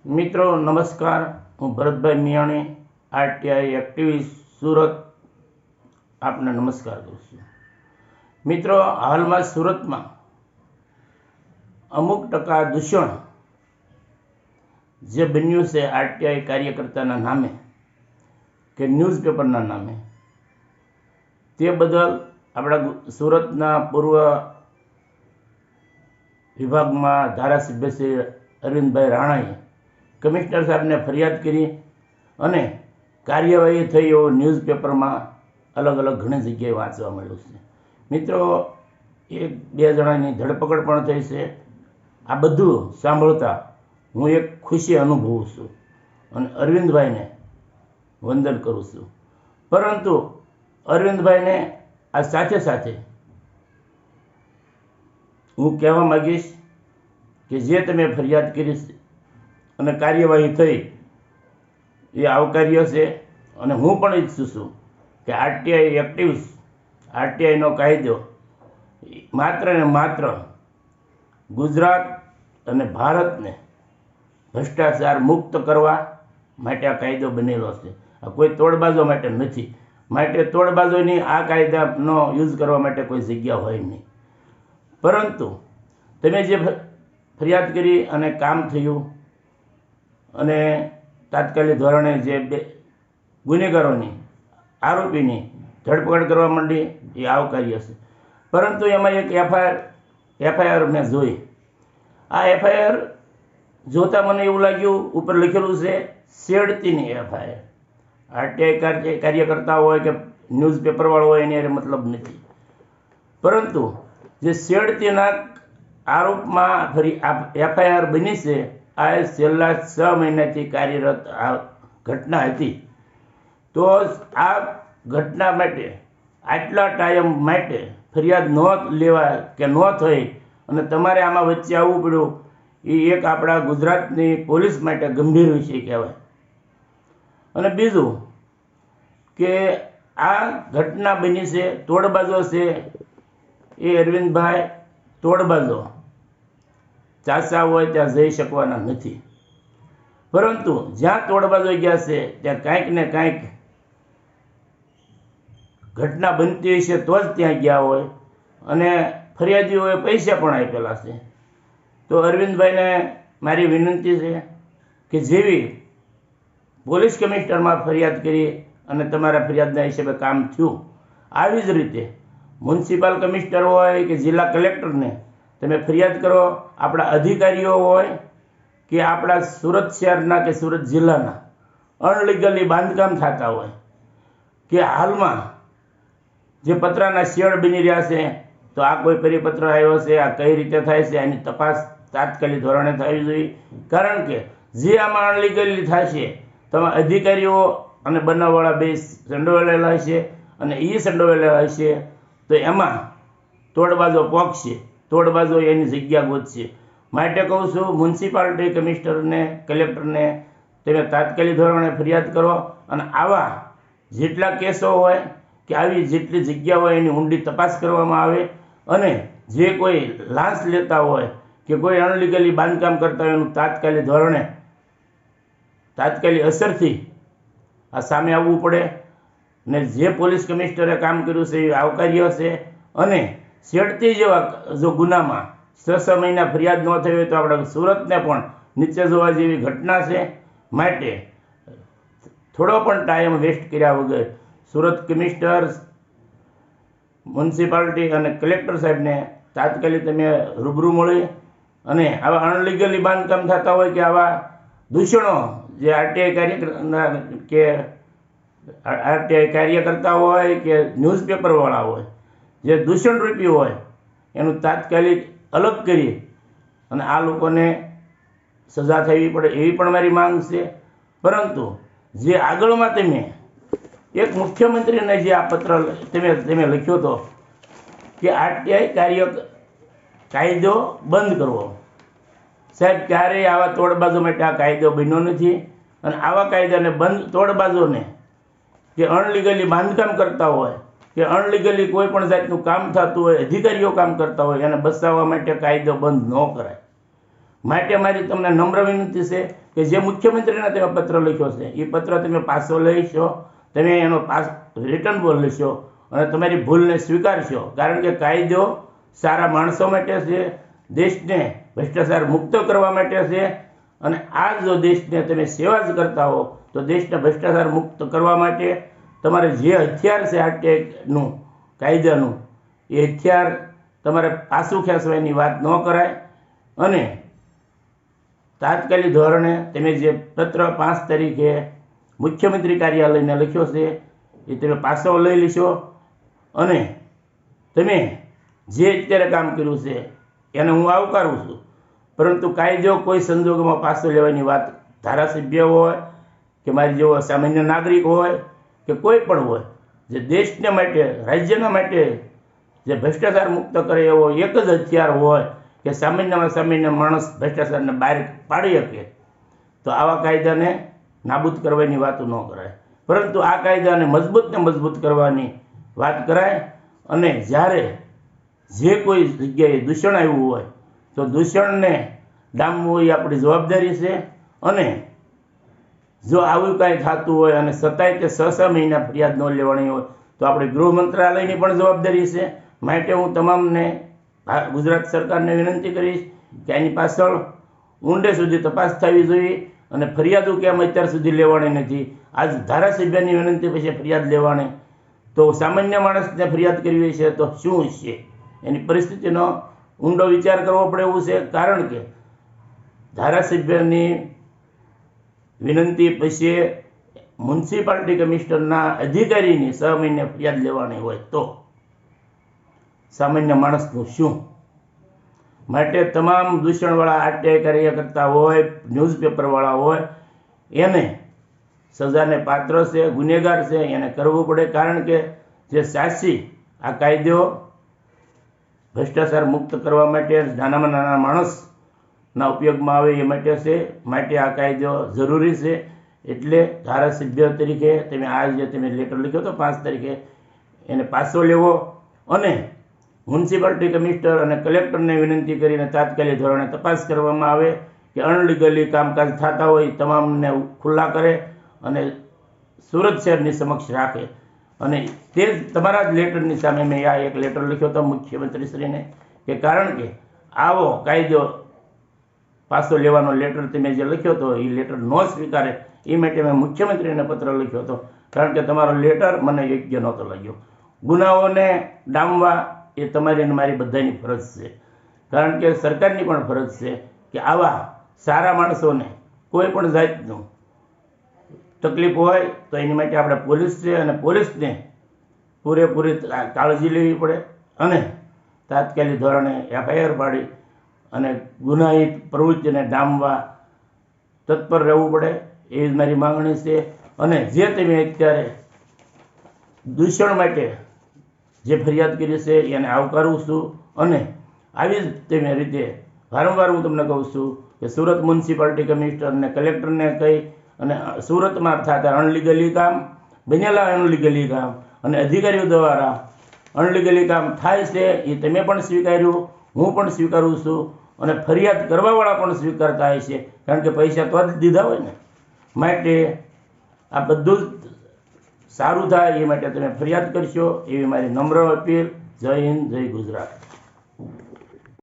મિત્રો નમસ્કાર, હું ભરતભાઈ મિયાણી, આરટીઆઈ એક્ટિવિસ્ટ સુરત આપને નમસ્કાર કરું છું. મિત્રો, હાલમાં સુરતમાં અમુક ટકા દૂષણ જે બન્યું છે આરટીઆઈ કાર્યકર્તાના નામે કે ન્યૂઝપેપરના નામે, તે બદલ આપણા સુરતના પૂર્વ વિભાગમાં ધારાસભ્ય શ્રી અરવિંદભાઈ રાણાએ કમિશનર સાહેબને ફરિયાદ કરી અને કાર્યવાહી થઈ એવું ન્યૂઝપેપરમાં અલગ અલગ ઘણી જગ્યાએ વાંચવા મળ્યું છે. મિત્રો, એક બે જણાની ધરપકડ પણ થઈ છે. આ બધું સાંભળતા હું એક ખુશી અનુભવું છું અને અરવિંદભાઈને વંદન કરું છું. પરંતુ અરવિંદભાઈને આ સાથે સાથે હું કહેવા માગીશ કે જે તમે ફરિયાદ કરી છે અને કાર્યવાહી થઈ એ આવકાર્ય છે. અને હું પણ ઈચ્છું છું કે આરટીઆઈ એક્ટિવિસ્ટ, આરટીઆઈનો કાયદો માત્ર ને માત્ર ગુજરાત અને ભારતને ભ્રષ્ટાચાર મુક્ત કરવા માટે આ કાયદો બનેલો છે. આ કોઈ તોડબાજો માટે નથી. માટે તોડબાજોની આ કાયદાનો યુઝ કરવા માટે કોઈ જગ્યા હોય નહીં. પરંતુ તમે જે ફરિયાદ કરી અને કામ થયું અને તાત્કાલિક ધોરણે જે બે ગુનેગારોની, આરોપીની ધરપકડ કરવા માંડી એ આવકાર્ય છે. પરંતુ એમાં એક એફઆઈઆર મેં જોઈ. આ એફઆઈઆર જોતાં મને એવું લાગ્યું, ઉપર લખેલું છે છેડતીની એફઆઈઆર. આરટીઆઈ કાર્યકર્તા હોય કે ન્યૂઝપેપરવાળો હોય એની અરે મતલબ નથી. પરંતુ જે છેડતીના આરોપમાં ફરી એફઆઈઆર બની છે, આ છેલ્લા 6 મહિનાથી કાર્યરત આ ઘટના હતી. તો આ ઘટના માટે આટલા ટાઈમ માટે ફરિયાદ ન લેવા કે ન થઈ અને તમારે આમાં વચ્ચે આવવું પડ્યું, એ એક આપણા ગુજરાતની પોલીસ માટે ગંભીર વિષય કહેવાય. અને બીજું કે આ ઘટના બની છે, તોડબાજો છે. એ અરવિંદભાઈ તોડબાજો ચાચા હોય ત્યાં જઈ શકવાના નથી. પરંતુ જ્યાં તોડબાજો ગયા છે ત્યાં કાંઈક ને કાંઈક ઘટના બનતી હોય છે તો જ ત્યાં ગયા હોય. અને ફરિયાદીઓએ પૈસા પણ આપેલા છે. તો અરવિંદભાઈને મારી વિનંતી છે કે જેવી પોલીસ કમિશનરમાં ફરિયાદ કરી અને તમારા ફરિયાદના હિસાબે કામ થયું, આવી જ રીતે મ્યુનિસિપલ કમિશનર હોય કે જિલ્લા કલેક્ટરને તમે ફરિયાદ કરો. આપણા અધિકારીઓ હોય કે આપણા સુરત શહેરના કે સુરત જિલ્લાના અનલીગલી બાંધકામ થતા હોય કે હાલમાં જે પતરાના શેડ બની રહ્યા છે, તો આ કોઈ પરિપત્ર આવ્યો છે, આ કઈ રીતે થાય છે, એની તપાસ તાત્કાલિક ધોરણે થવી જોઈએ. કારણ કે જે આમાં અનલીગલી થશે, તમે અધિકારીઓ અને બનાવવાળા બે સંડોવાયેલા હશે અને એ સંડોવાયેલા હશે તો એમાં તોડબાજો પોકશે, તોડબાજો એની જગ્યા ગોતશે. માટે કહું છું, મ્યુનિસિપાલિટી કમિશનરને, કલેક્ટરને તમે તાત્કાલિક ધોરણે ફરિયાદ કરો અને આવા જેટલા કેસો હોય કે આવી જેટલી જગ્યા હોય એની ઊંડી તપાસ કરવામાં આવે. અને જે કોઈ લાંચ લેતા હોય કે કોઈ અનલીગલી બાંધકામ કરતા હોય એનું તાત્કાલિક ધોરણે, તાત્કાલિક અસરથી આ સામે આવવું પડે. ને જે પોલીસ કમિશનરે કામ કર્યું છે એ આવકાર્ય છે. અને છેડતી જેવા જો ગુનામાં 6 મહિના ફરિયાદ ન થઈ હોય તો આપણા સુરતને પણ નીચે જોવા જેવી ઘટના છે. માટે થોડો પણ ટાઈમ વેસ્ટ કર્યા વગર સુરત કમિશનર, મ્યુનિસિપાલિટી અને કલેક્ટર સાહેબને તાત્કાલિક તમે રૂબરૂ મળી અને આવા અનલીગલી બાંધકામ થતા હોય કે આવા દૂષણો જે આરટીઆઈ કાર્યકર્તા હોય કે ન્યૂઝપેપરવાળા હોય, જે દૂષણરૂપી હોય એનું તાત્કાલિક અલગ કરી અને આ લોકોને સજા થવી પડે એવી પણ મારી માંગ છે. પરંતુ જે આગળમાં તમે એક મુખ્યમંત્રીને જે આ પત્ર તમે લખ્યો હતો કે આરટીઆઈ કાયદો બંધ કરવો, સાહેબ ક્યારેય આવા તોડબાજો માટે આ કાયદો બન્યો નથી. અને આવા કાયદાને બંધ, તોડબાજોને કે અનલીગલી બાંધકામ કરતા હોય કે અનલીગલી કોઈ પણ જાતનું કામ થતું હોય, અધિકારીઓ કામ કરતા હોય, એને બચાવવા માટે કાયદો બંધ ન કરાય. માટે મારી તમને નમ્ર વિનંતી છે કે જે મુખ્યમંત્રીને તમે પત્ર લખ્યો છે એ પત્ર તમે પાછો લઈશો, તમે એનો રિટર્ન બોલ લેશો અને તમારી ભૂલને સ્વીકારશો. કારણ કે કાયદો સારા માણસો માટે છે, દેશને ભ્રષ્ટાચાર મુક્ત કરવા માટે છે. અને આ જો દેશને તમે સેવા જ કરતા હો તો દેશને ભ્રષ્ટાચાર મુક્ત કરવા માટે તમારે જે હથિયાર છે આરટીઆઈનું કાયદાનું, એ હથિયાર તમારે પાછું ખેંચવાની વાત ન કરાય. અને તાત્કાલિક ધોરણે તમે જે પત્ર 5 તારીખે મુખ્યમંત્રી કાર્યાલયને લખ્યો છે એ તમે પાછો લઈ લેશો. અને તમે જે અત્યારે કામ કર્યું છે એને હું આવકારું છું, પરંતુ કાયદો કોઈ સંજોગોમાં પાછો લેવાની વાત ધારાસભ્ય હોય કે મારી જેવો સામાન્ય નાગરિક હોય કે કોઈ પણ હોય, જે દેશને માટે રાજ્યના માટે જે ભ્રષ્ટાચાર મુક્ત કરે એવો એક જ હથિયાર હોય કે સામાન્યમાં સામાન્ય માણસ ભ્રષ્ટાચારને બહાર પાડી શકે, તો આવા કાયદાને નાબૂદ કરવાની વાતો ન કરાય, પરંતુ આ કાયદાને મજબૂત કરવાની વાત કરાય. અને જ્યારે જે કોઈ જગ્યાએ દૂષણ આવ્યું હોય તો દૂષણને ડામવું એ આપણી જવાબદારી છે. અને જો આવું કાંઈ થતું હોય અને છતાંય તે 6 મહિના ફરિયાદ ન લેવાની હોય તો આપણે ગૃહ મંત્રાલયની પણ જવાબદારી છે. માટે હું તમામને ગુજરાત સરકારને વિનંતી કરીશ કે આની પાછળ ઊંડે સુધી તપાસ થવી જોઈએ અને ફરિયાદો કેમ અત્યાર સુધી લેવાની નથી. આજ ધારાસભ્યની વિનંતી પછી ફરિયાદ લેવાની, તો સામાન્ય માણસને ફરિયાદ કરવી છે તો શું છે એની પરિસ્થિતિનો ઊંડો વિચાર કરવો પડે એવું છે. કારણ કે ધારાસભ્યની વિનંતી પછી મ્યુનિસિપાલિટી કમિશનરના અધિકારીની 6 મહિને ફરિયાદ લેવાની હોય તો સામાન્ય માણસનું શું? માટે તમામ દૂષણવાળા આરટીઆઈ કાર્યકર્તા હોય, ન્યૂઝપેપરવાળા હોય, એને સજાને પાત્ર છે, ગુનેગાર છે, એને કરવું પડે. કારણ કે જે સાચી આ કાયદો ભ્રષ્ટાચાર મુક્ત કરવા માટે નાનામાં નાના માણસના ઉપયોગમાં આવે એ માટે છે. માટે આ કાયદો જરૂરી છે. એટલે ધારાસભ્ય તરીકે તમે આ જે તમે લેટર લખ્યો હતો 5 તારીખે એને પાછો લેવો અને મ્યુનિસિપાલિટી કમિશનર અને કલેક્ટરને વિનંતી કરીને તાત્કાલિક ધોરણે તપાસ કરવામાં આવે કે અનલીગલી કામકાજ થતા હોય તમામને ખુલ્લા કરે અને સુરત શહેરની સમક્ષ રાખે. અને તે જ તમારા જ લેટરની સામે મેં આ એક લેટર લખ્યો હતો મુખ્યમંત્રીશ્રીને કે કારણ કે આવો કાયદો પાછો લેવાનો લેટર તમે જે લખ્યો હતો એ લેટર ન સ્વીકારે એ માટે મેં મુખ્યમંત્રીને પત્ર લખ્યો હતો. કારણ કે તમારો લેટર મને યોગ્ય નહોતો લાગ્યો. ગુનાઓને ડામવા એ તમારી અને મારી બધાની ફરજ છે. કારણ કે સરકારની પણ ફરજ છે કે આવા સારા માણસોને કોઈ પણ જાતનું તકલીફ હોય તો એની માટે આપણે પોલીસ છે અને પોલીસને પૂરેપૂરી કાળજી લેવી પડે અને તાત્કાલિક ધોરણે એફઆઈઆર પાડી અને ગુનાહિત પ્રવૃત્તિને ડામવા તત્પર રહેવું પડે એવી મારી માંગણી છે. અને જે તમે અત્યારે દૂષણ માટે જે ફરિયાદ કરી છે એને આવકારું છું. અને આવી જ તમે રીતે વારંવાર હું તમને કહું છું કે સુરત મ્યુનિસિપાલિટી કમિશનર અને કલેક્ટરને કહી અને સુરતમાં થતા અનલીગલી કામ, બનેલા અનલીગલી કામ અને અધિકારીઓ દ્વારા અનલીગલી કામ થાય છે એ તમે પણ સ્વીકાર્યું, હું પણ સ્વીકારું છું અને ફરિયાદ કરવાવાળા પણ સ્વીકારતા હોય છે. કારણ કે પૈસા તો જ દીધા હોય ને. માટે આ બધું જ સારું થાય એ માટે તમે ફરિયાદ કરશો એવી મારી નમ્ર અપીલ. જય હિન્દ, જય ગુજરાત.